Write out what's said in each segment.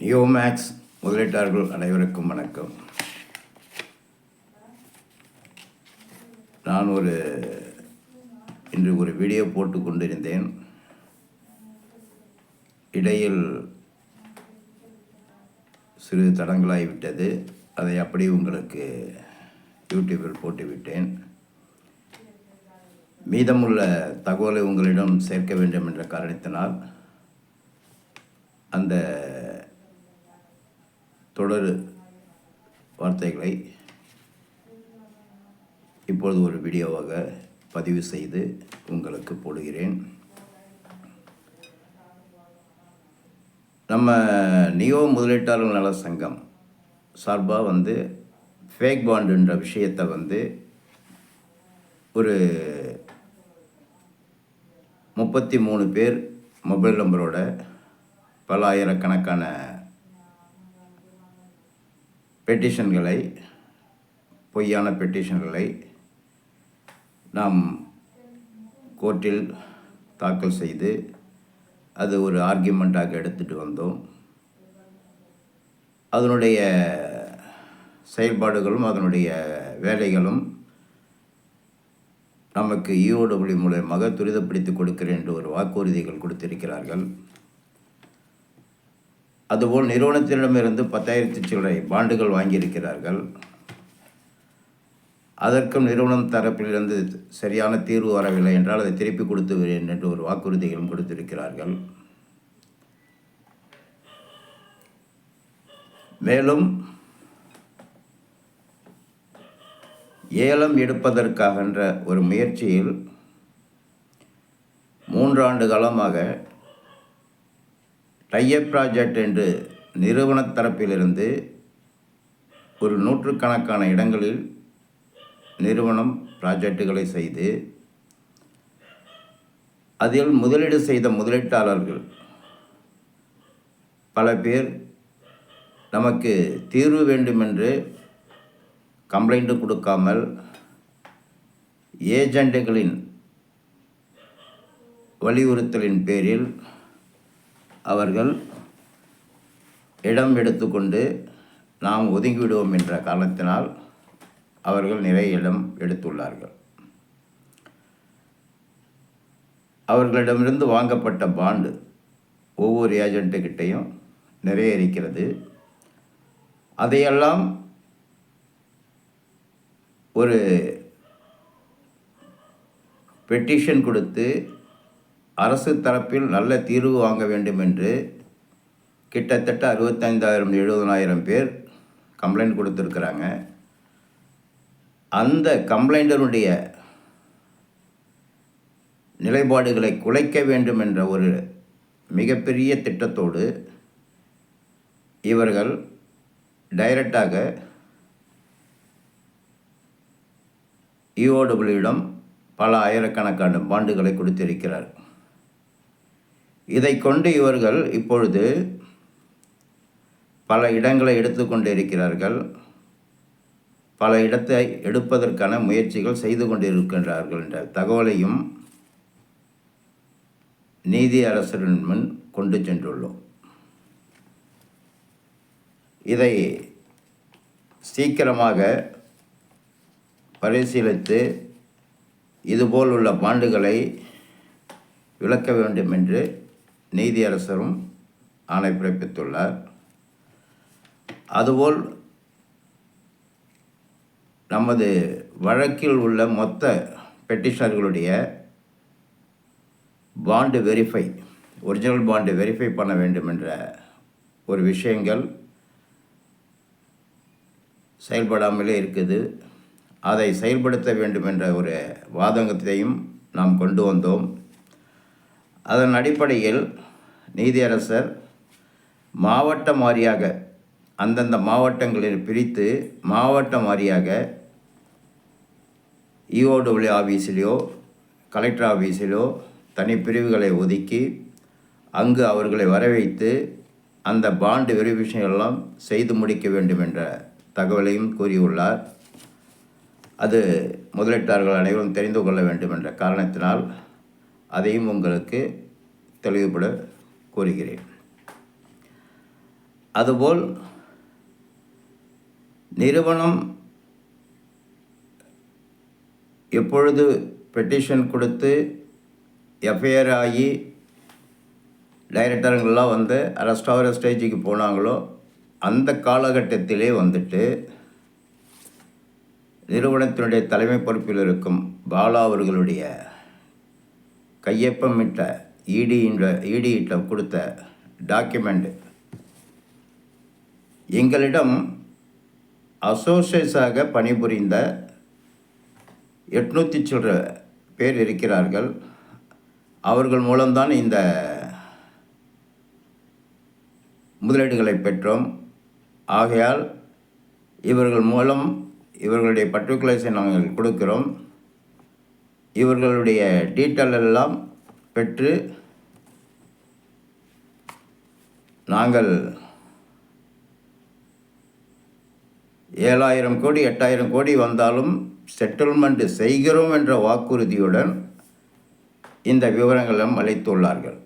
நியோமேக்ஸ் முதலீட்டாளர்கள் அனைவருக்கும் வணக்கம். நான் இன்று ஒரு வீடியோ போட்டு கொண்டிருந்தேன். இடையில் சிறிது தடங்களாகிவிட்டது. அதை அப்படி உங்களுக்கு யூடியூபில் போட்டுவிட்டேன். மீதமுள்ள தகவலை உங்களிடம் சேர்க்க வேண்டும் என்ற காரணத்தினால் அந்த தொடர் வார்த்தைகளை இப்பொழுது ஒரு வீடியோவாக பதிவு செய்து உங்களுக்கு போடுகிறேன். நம்ம நியோ முதலீட்டாளர் நல சங்கம் சார்பாக ஃபேக் பாண்டுன்ற விஷயத்தை ஒரு 33 பேர் மொபைல் நம்பரோட பல ஆயிரக்கணக்கான பெட்டிஷன்களை, பொய்யான பெட்டிஷன்களை நாம் கோர்ட்டில் தாக்கல் செய்து அது ஒரு ஆர்கியூமெண்ட்டாக எடுத்துகிட்டு வந்தோம். அதனுடைய செயல்பாடுகளும் அதனுடைய வேலைகளும் நமக்கு EOW மூலமாக துரிதப்படுத்தி கொடுக்கிறேன் என்று ஒரு வாக்குறுதிகள் கொடுத்திருக்கிறார்கள். அதுபோல் நிறுவனத்திடமிருந்து 10,000 சில்லறை பாண்டுகள் வாங்கியிருக்கிறார்கள். அதற்கும் நிறுவனம் தரப்பிலிருந்து சரியான தீர்வு வரவில்லை என்றால் அதை திருப்பி கொடுத்து விடுவேன் என்று ஒரு வாக்குறுதிகளும் கொடுத்திருக்கிறார்கள். மேலும் ஏலம் எடுப்பதற்காகன்ற ஒரு முயற்சியில் 3 ஆண்டு காலமாக டைப் ப்ராஜெக்ட் என்று நிறுவன தரப்பிலிருந்து ஒரு 100கணக்கான இடங்களில் நிறுவனம் ப்ராஜெக்டுகளை செய்து அதில் முதலீடு செய்த முதலீட்டாளர்கள் பல பேர் நமக்கு தீர்வு வேண்டுமென்று கம்ப்ளைண்ட் கொடுக்காமல் ஏஜெண்டுகளின் வலியுறுத்தலின் பேரில் அவர்கள் இடம் எடுத்துக்கொண்டு நாம் ஒதுங்கிவிடுவோம் என்ற காரணத்தினால் அவர்கள் நிறைய இடம் எடுத்துள்ளார்கள். அவர்களிடமிருந்து வாங்கப்பட்ட பாண்டு ஒவ்வொரு ஏஜெண்ட்டுக்கிட்டையும் நிறைய இருக்கிறது. அதையெல்லாம் ஒரு பெட்டிஷன் கொடுத்து அரசு தரப்பில் நல்ல தீர்வு வாங்க வேண்டும் என்று கிட்டத்தட்ட 65,000-70,000 பேர் கம்ப்ளைண்ட் கொடுத்துருக்குறாங்க. அந்த கம்ப்ளைண்டருடைய நிலைப்பாடுகளை குலைக்க வேண்டும் என்ற ஒரு மிகப்பெரிய திட்டத்தோடு இவர்கள் டைரக்டாக EOW பல ஆயிரக்கணக்கான பாண்டுகளை கொடுத்திருக்கிறார். இதை கொண்டு இவர்கள் இப்பொழுது பல இடங்களை எடுத்துக்கொண்டு இருக்கிறார்கள். பல இடத்தை எடுப்பதற்கான முயற்சிகள் செய்து கொண்டிருக்கின்றார்கள் என்ற தகவலையும் நீதி அரசரின் முன் கொண்டு சென்றுள்ளோம். இதை சீக்கிரமாக பரிசீலித்து இதுபோல் உள்ள பாண்டுகளை விலக்க வேண்டும் என்று நீதியரசரும் ஆணை பிறப்பித்துள்ளார். அதுபோல் நமது வழக்கில் உள்ள மொத்த பெட்டிஷனர்களுடைய bond verify, original bond verify பண்ண வேண்டும் என்ற ஒரு விஷயங்கள் செயல்படாமலே இருக்குது. அதை செயல்படுத்த வேண்டும் என்ற ஒரு வாதங்கத்தையும் நாம் கொண்டு வந்தோம். அதன் அடிப்படையில் நீதியரசர் மாவட்டம் வாரியாக அந்தந்த மாவட்டங்களில் பிரித்து மாவட்டம் வாரியாக EOW ஆஃபீஸிலோ கலெக்டர் ஆஃபீஸிலோ தனிப்பிரிவுகளை ஒதுக்கி அங்கு அவர்களை வரவைத்து அந்த பாண்டு வெரிஃபிகேஷன் எல்லாம் செய்து முடிக்க வேண்டும் என்ற தகவலையும் கூறியுள்ளார். அது முதலீட்டாளர்கள் அனைவரும் தெரிந்து கொள்ள வேண்டும் என்ற காரணத்தினால் அதையும் உங்களுக்கு தெளிவுபட கூறுகிறேன். அதுபோல் நிறுவனம் எப்பொழுது பெட்டிஷன் கொடுத்து எஃப்ஐஆர் ஆகி டைரக்டருங்கள்லாம் வந்து அரெஸ்ட் ஆகிற ஸ்டேஜுக்கு போனாங்களோ அந்த காலகட்டத்திலே வந்துட்டு நிறுவனத்தினுடைய தலைமை பொறுப்பில் இருக்கும் பாலா அவர்களுடைய கையொப்பமிட்ட இடியிட்ட கொடுத்த டாக்குமெண்ட் எங்களிடம் அசோசியேட்ஸாக பணிபுரிந்த 800 சில்லற பேர் இருக்கிறார்கள். அவர்கள் மூலம்தான் இந்த முதலீடுகளை பெற்றோம். ஆகையால் இவர்கள் மூலம் இவர்களுடைய பர்டிகுலர்ஸை நாங்கள் கொடுக்கிறோம். இவர்களுடைய டீட்டெயில் எல்லாம் பெற்று நாங்கள் 7,000 கோடி 8,000 கோடி வந்தாலும் செட்டில்மெண்ட் செய்கிறோம் என்ற வாக்குறுதியுடன் இந்த விவரங்களும் அளித்துள்ளார்கள்.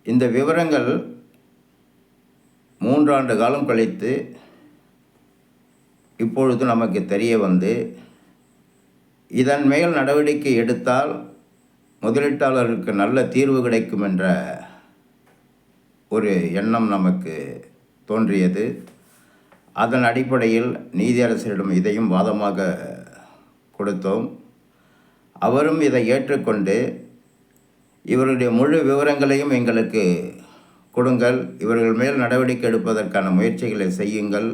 இந்த விவரங்கள் 3 ஆண்டு காலம் கழித்து இப்பொழுது நமக்கு தெரிய வந்து இதன் மேல் நடவடிக்கை எடுத்தால் முதலீட்டாளருக்கு நல்ல தீர்வு கிடைக்கும் என்ற ஒரு எண்ணம் நமக்கு தோன்றியது. அதன் அடிப்படையில் நீதியரசரிடம் இதையும் வாதமாக கொடுத்தோம். அவரும் இதை ஏற்றுக்கொண்டு இவர்களுடைய முழு விவரங்களையும் எங்களுக்கு கொடுங்கள், இவர்கள் மேல் நடவடிக்கை எடுப்பதற்கான முயற்சிகளை செய்யுங்கள்,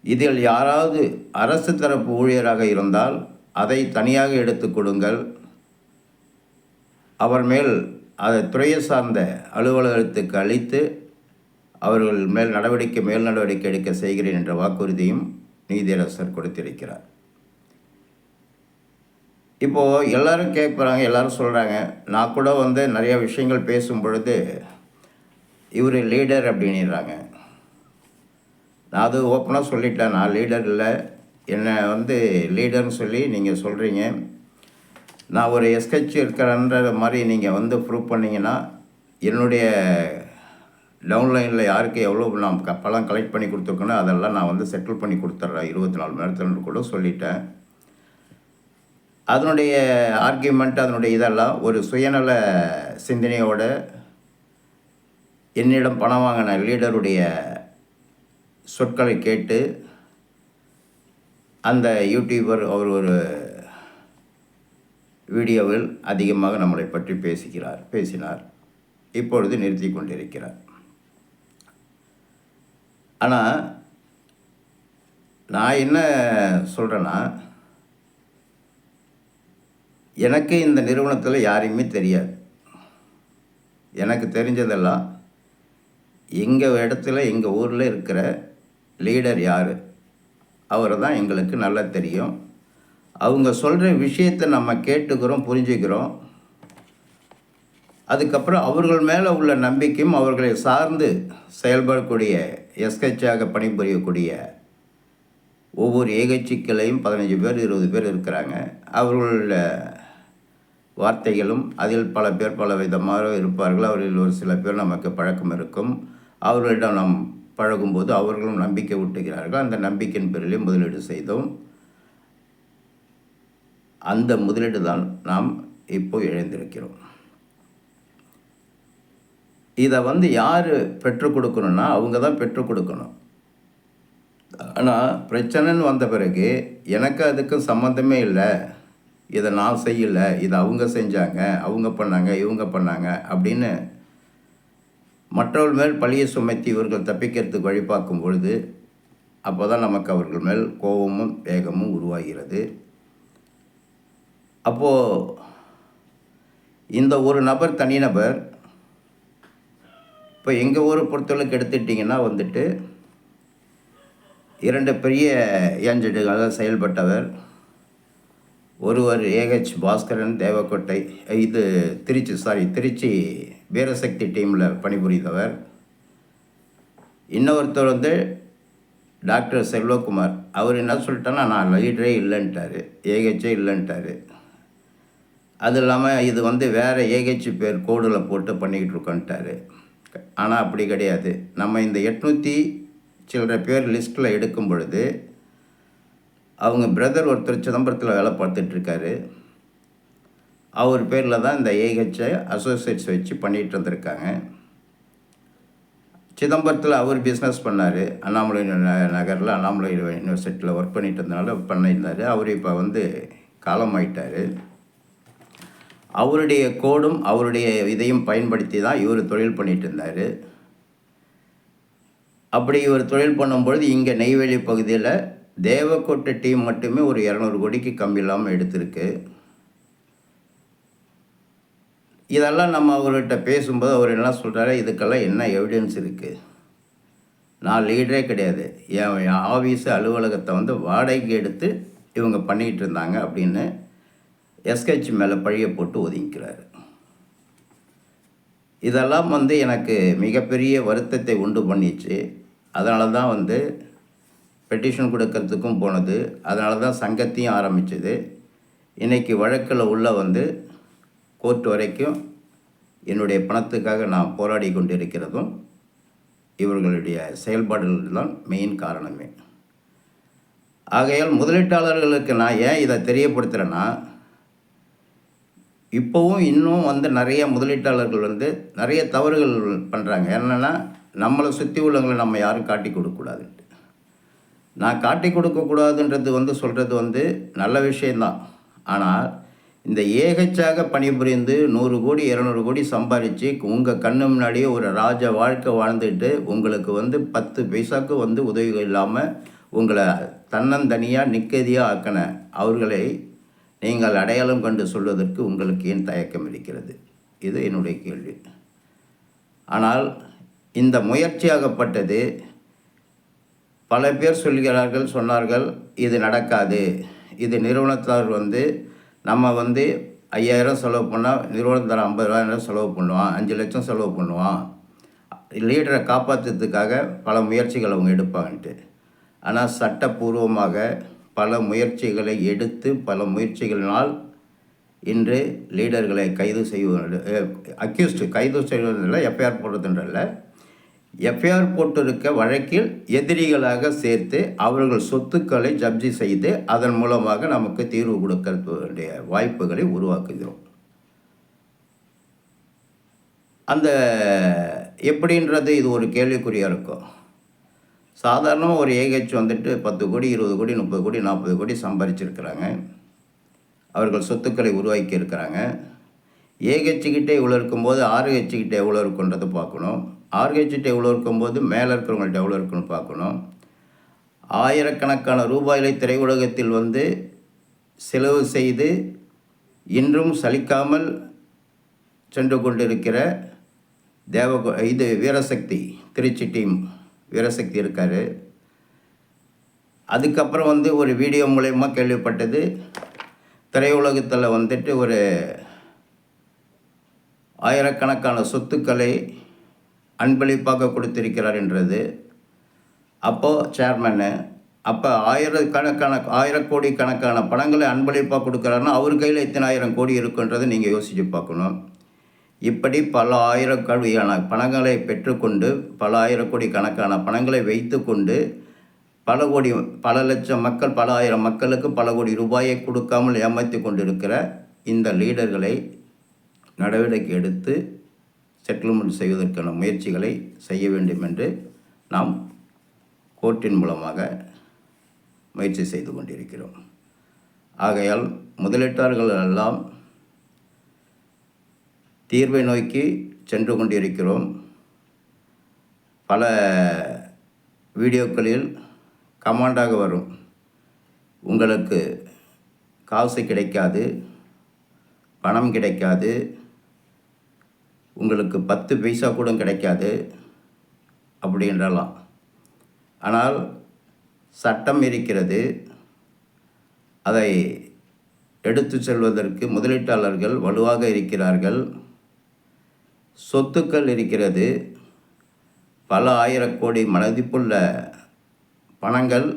இதில் யாராவது அரசு தரப்பு ஊழியராக இருந்தால் அதை தனியாக எடுத்து கொடுங்கள், அவர் மேல் அதை துறையை சார்ந்த அலுவலகத்துக்கு அளித்து அவர்கள் மேல் நடவடிக்கை எடுக்க செய்கிறேன் என்ற வாக்குறுதியும் நீதியரசர் கொடுத்திருக்கிறார். இப்போது எல்லோரும் கேட்குறாங்க, எல்லோரும் சொல்கிறாங்க. நான் கூட வந்து நிறைய விஷயங்கள் பேசும் பொழுது இவர் லீடர் அப்படின்றாங்க. நான் அது ஓப்பனாக சொல்லிட்டேன், நான் லீடர் இல்லை. என்னை வந்து லீடர்னு சொல்லி நீங்கள் சொல்கிறீங்க. நான் ஒரு எஸ்கெட்ச் இருக்கிறன்ற மாதிரி நீங்கள் வந்து ப்ரூவ் பண்ணிங்கன்னா என்னுடைய டவுன்லைனில் யாருக்கு எவ்வளோ நான் பணம் கலெக்ட் பண்ணி கொடுத்துருக்கேனோ அதெல்லாம் நான் வந்து செட்டில் பண்ணி கொடுத்துட்றேன் 24 மணி நேரத்தில் கூட சொல்லிட்டேன். அதனுடைய ஆர்கியூமெண்ட், அதனுடைய இதெல்லாம் ஒரு சுயநல சிந்தனையோட என்னிடம் பணம் வாங்கின லீடருடைய சொற்களை கேட்டு அந்த யூடியூபர் அவர் ஒரு வீடியோவில் அதிகமாக நம்மளை பற்றி பேசினார். இப்பொழுது நிறுத்தி கொண்டிருக்கிறார். ஆனால் நான் என்ன சொல்கிறேன்னா, எனக்கு இந்த நிறுவனத்தில் யாரையுமே தெரியாது. எனக்கு தெரிஞ்சதெல்லாம் எங்கள் இடத்துல எங்கள் ஊரில் இருக்கிற லீடர் யார் அவரை தான் எங்களுக்கு நல்லா தெரியும். அவங்க சொல்கிற விஷயத்தை நம்ம கேட்டுக்கிறோம், புரிஞ்சுக்கிறோம். அதுக்கப்புறம் அவர்கள் மேலே உள்ள நம்பிக்கையும் அவர்களை சார்ந்து செயல்படக்கூடிய எஸ்கெச்சாக பணிபுரியக்கூடிய ஒவ்வொரு ஏகச்சிக்களையும் 15 பேர் 20 பேர் இருக்கிறாங்க. அவர்களுடைய வார்த்தைகளும் அதில் பல பேர் பல விதமாக இருப்பார்கள். அவர்களில் ஒரு சில பேர் நமக்கு பழக்கம் இருக்கும். அவர்களிடம் நாம் பழகும்போது அவர்களும் நம்பிக்கை ஊட்டுகிறார்கள். அந்த நம்பிக்கையின் பேரிலே முதலீடு செய்தோம். அந்த முதலீடு தான் நாம் இப்போ இழந்திருக்கிறோம். இதை வந்து யார் பெற்றுக் கொடுக்கணும்னா அவங்க தான் பெற்றுக் கொடுக்கணும். ஆனால் பிரச்சனைன்னு வந்த பிறகு எனக்கு அதுக்கும் சம்மந்தமே இல்லை, இதை நான் செய்யலை, இதை அவங்க செஞ்சாங்க, அவங்க பண்ணாங்க, இவங்க பண்ணாங்க அப்படின்னு மற்றவர்கள் மேல் பழியை சுமத்தி இவர்கள் தப்பிக்கிறதுக்கு வழி பார்க்கும் பொழுது அப்போ தான் நமக்கு அவர்கள் மேல் கோபமும் வேகமும் உருவாகிறது. அப்போது இந்த ஒரு நபர் தனிநபர் இப்போ எங்கள் ஊரை பொறுத்தளவுக்கு எடுத்துட்டிங்கன்னா வந்துட்டு 2 பெரிய ஏஜென்ட்டுகளாக செயல்பட்டவர். ஒருவர் ஏஹெச் பாஸ்கரன் தேவக்கோட்டை, இது திருச்சி வீரசக்தி டீமில் பணிபுரிந்தவர். இன்னொருத்தர் வந்து டாக்டர் செல்வகுமார். அவர் என்ன சொல்லிட்டான்னா நான் லீடரே இல்லைன்ட்டார், ஏஹெச்சே இல்லைன்ட்டார். அது இல்லாமல் இது வந்து வேறு ஏஹெச் பேர் கோடில் போட்டு பண்ணிக்கிட்டு இருக்கோன்ட்டார். ஆனால் அப்படி கிடையாது. நம்ம இந்த 800 சில்லற பேர் லிஸ்ட்டில் எடுக்கும் பொழுது அவங்க பிரதர் ஒருத்தர் சிதம்பரத்தில் வேலை பார்த்துட்ருக்காரு. அவர் பேரில் தான் இந்த ஏஹெச்ஐ அசோசியேட்ஸ் வச்சு பண்ணிகிட்டு இருந்திருக்காங்க. சிதம்பரத்தில் அவர் பிஸ்னஸ் பண்ணார். அண்ணாமலை நகரில் அண்ணாமலை யூனிவர்சிட்டியில் ஒர்க் பண்ணிட்டு இருந்தனால பண்ணியிருந்தார். அவர் இப்போ காலமாயிட்டார். அவருடைய கோடும் அவருடைய இதையும் பயன்படுத்தி தான் இவர் தொழில் பண்ணிகிட்டு இருந்தார். அப்படி இவர் தொழில் பண்ணும்பொழுது இங்கே நெய்வேலி பகுதியில் தேவக்கோட்டை டீம் மட்டுமே ஒரு 200 கோடிக்கு கம்மி இல்லாமல் எடுத்திருக்கு. இதெல்லாம் நம்ம அவர்கிட்ட பேசும்போது அவர் என்ன சொல்கிறாரு, இதுக்கெல்லாம் என்ன எவிடன்ஸ் இருக்குது? நான் லீடரே கிடையாது, என் ஆஃபீஸு அலுவலகத்தை வாடகைக்கு எடுத்து இவங்க பண்ணிக்கிட்டு இருந்தாங்க அப்படின்னு எஸ்கட்சி மேலே பழியை போட்டு ஒதுங்கிக்கிறாரு. இதெல்லாம் எனக்கு மிகப்பெரிய வருத்தத்தை உண்டு பண்ணிச்சு. அதனால தான் பெட்டிஷன் கொடுக்கறதுக்கும் போனது. அதனால தான் சங்கத்தையும் ஆரம்பித்தது. இன்றைக்கி வழக்கில் உள்ள கோர்ட் வரைக்கும் என்னுடைய பணத்துக்காக நான் போராடி கொண்டிருக்கிறதும் இவர்களுடைய செயல்பாடுகள் தான் மெயின் காரணமே. ஆகையால் முதலீட்டாளர்களுக்கு நான் ஏன் இதை தெரியப்படுத்துகிறேன்னா, இப்போவும் இன்னும் நிறைய முதலீட்டாளர்கள் நிறைய தவறுகள் பண்ணுறாங்க. என்னென்னா, நம்மளை சுற்றி உள்ளவங்களை நம்ம யாரும் காட்டி கொடுக்கக்கூடாதுன்ட்டு. நான் காட்டி கொடுக்கக்கூடாதுன்றது சொல்கிறது நல்ல விஷயந்தான். ஆனால் இந்த ஏகச்சாக பணிபுரிந்து 100 கோடி 200 கோடி சம்பாதிச்சு உங்கள் கண்ணு முன்னாடியே ஒரு ராஜ வாழ்க்கை வாழ்ந்துட்டு உங்களுக்கு 10 பைசாவுக்கு உதவிகள் இல்லாமல் உங்களை தன்னந்தனியாக நிக்கதியாக ஆக்கின அவர்களை நீங்கள் அடையாளம் கண்டு சொல்வதற்கு உங்களுக்கு ஏன் தயக்கம் இருக்கிறது? இது என்னுடைய கேள்வி. ஆனால் இந்த முயற்சியாகப்பட்டது பல பேர் சொன்னார்கள் இது நடக்காது, இது நிறுவனத்தார் நம்ம 5000 செலவு பண்ணால் நிறுவனத்தார் 50,000 செலவு பண்ணுவான், 5 லட்சம் செலவு பண்ணுவான், லீடரை காப்பாற்றுறதுக்காக பல முயற்சிகள் அவங்க எடுப்பாங்கன்ட்டு. ஆனால் சட்டப்பூர்வமாக பல முயற்சிகளை எடுத்து பல முயற்சிகளினால் இன்று லீடர்களை கைது செய்வதில்லை, எஃப்ஐஆர் போடுறதுன்றல்ல, எஃப்ஐஆர் போட்டிருக்க வழக்கில் எதிரிகளாக சேர்த்து அவர்கள் சொத்துக்களை ஜப்தி செய்து அதன் மூலமாக நமக்கு தீர்வு கொடுக்க வேண்டிய வாய்ப்புகளை உருவாக்குகிறோம். அந்த எப்படின்றது இது ஒரு கேள்விக்குறியாக இருக்கும். சாதாரணமாக ஒரு ஏஹெச் 10 கோடி 20 கோடி 30 கோடி 40 கோடி சம்பாதிச்சிருக்கிறாங்க. அவர்கள் சொத்துக்களை உருவாக்கி இருக்கிறாங்க. ஏஹெச்சுக்கிட்டே இவ்வளோ இருக்கும்போது ஆர்ஹெச்சுக்கிட்ட எவ்வளோ இருக்குன்றதை பார்க்கணும். ஆர்ஹெச்சுக்கிட்ட எவ்வளோ இருக்கும்போது மேலே இருக்கிறவங்கள்ட்ட எவ்வளோ இருக்குன்னு பார்க்கணும். ஆயிரக்கணக்கான ரூபாய்களை திரையுலகத்தில் செலவு செய்து இன்றும் சலிக்காமல் சென்று கொண்டிருக்கிற வீரசக்தி திருச்சி டீம் வீரசக்தி இருக்கார். அதுக்கப்புறம் ஒரு வீடியோ மூலயமா கேள்விப்பட்டது, திரையுலகத்தில் ஒரு ஆயிரக்கணக்கான சொத்துக்களை அன்பளிப்பாக கொடுத்திருக்கிறார் என்றது. அப்போது சேர்மனு ஆயிரம் கோடி கணக்கான பணங்களை அன்பளிப்பாக கொடுக்குறாருன்னா அவர் கையில் எத்தனை 1000 கோடி இருக்குன்றதை நீங்கள் யோசித்து பார்க்கணும். இப்படி பல ஆயிரம் கோடியான பணங்களை பெற்றுக்கொண்டு பல ஆயிரம் கோடி கணக்கான பணங்களை வைத்து கொண்டு பல லட்சம் மக்கள் பல ஆயிரம் மக்களுக்கு பல கோடி ரூபாயை கொடுக்காமல் ஏமாற்றி கொண்டிருக்கிற இந்த லீடர்களை நடவடிக்கை எடுத்து செட்டில்மெண்ட் செய்வதற்கான முயற்சிகளை செய்ய வேண்டும் என்று நாம் கோர்ட்டின் மூலமாக முயற்சி செய்து கொண்டிருக்கிறோம். ஆகையால் முதலீட்டாளர்கள் எல்லாம் தீர்வை நோக்கி சென்று கொண்டிருக்கிறோம். பல வீடியோக்களில் கமாண்டாக வரும், உங்களுக்கு காசு கிடைக்காது, பணம் கிடைக்காது, உங்களுக்கு 10 பைசா கூட கிடைக்காது அப்படின்றலாம். ஆனால் சட்டம் இருக்கிறது. அதை எடுத்து செல்வதற்கு முதலீட்டாளர்கள் வலுவாக இருக்கிறார்கள். சொத்துக்கள் இருக்கிறது. பல ஆயிரம் கோடி மதிப்புள்ள பணங்கள்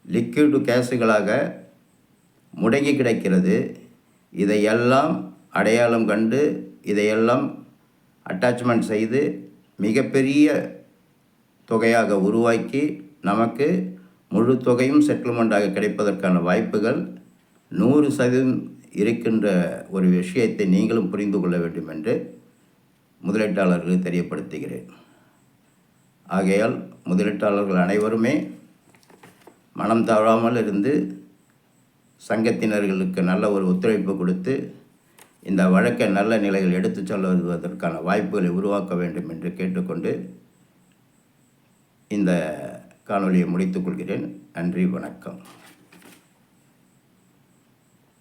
லிக்விட் கேஷுகளாக முடங்கி கிடக்கிறது. இதையெல்லாம் அடையாளம் கண்டு இதையெல்லாம் அட்டாச்மெண்ட் செய்து மிகப்பெரிய தொகையாக உருவாக்கி நமக்கு முழு தொகையும் செட்டில்மெண்ட்டாக கிடைப்பதற்கான வாய்ப்புகள் 100% இருக்கின்ற ஒரு விஷயத்தை நீங்களும் புரிந்து கொள்ள வேண்டும் என்று முதலீட்டாளர்களுக்கு தெரியப்படுத்துகிறேன். ஆகையால் முதலீட்டாளர்கள் அனைவருமே மனம் தவறாமல் இருந்து சங்கத்தினர்களுக்கு நல்ல ஒரு ஒத்துழைப்பு கொடுத்து இந்த வழக்கை நல்ல நிலையில் எடுத்துச் செல்வதற்கான வாய்ப்புகளை உருவாக்க வேண்டும் என்று கேட்டுக்கொண்டு இந்த காணொலியை முடித்துக்கொள்கிறேன். நன்றி, வணக்கம்.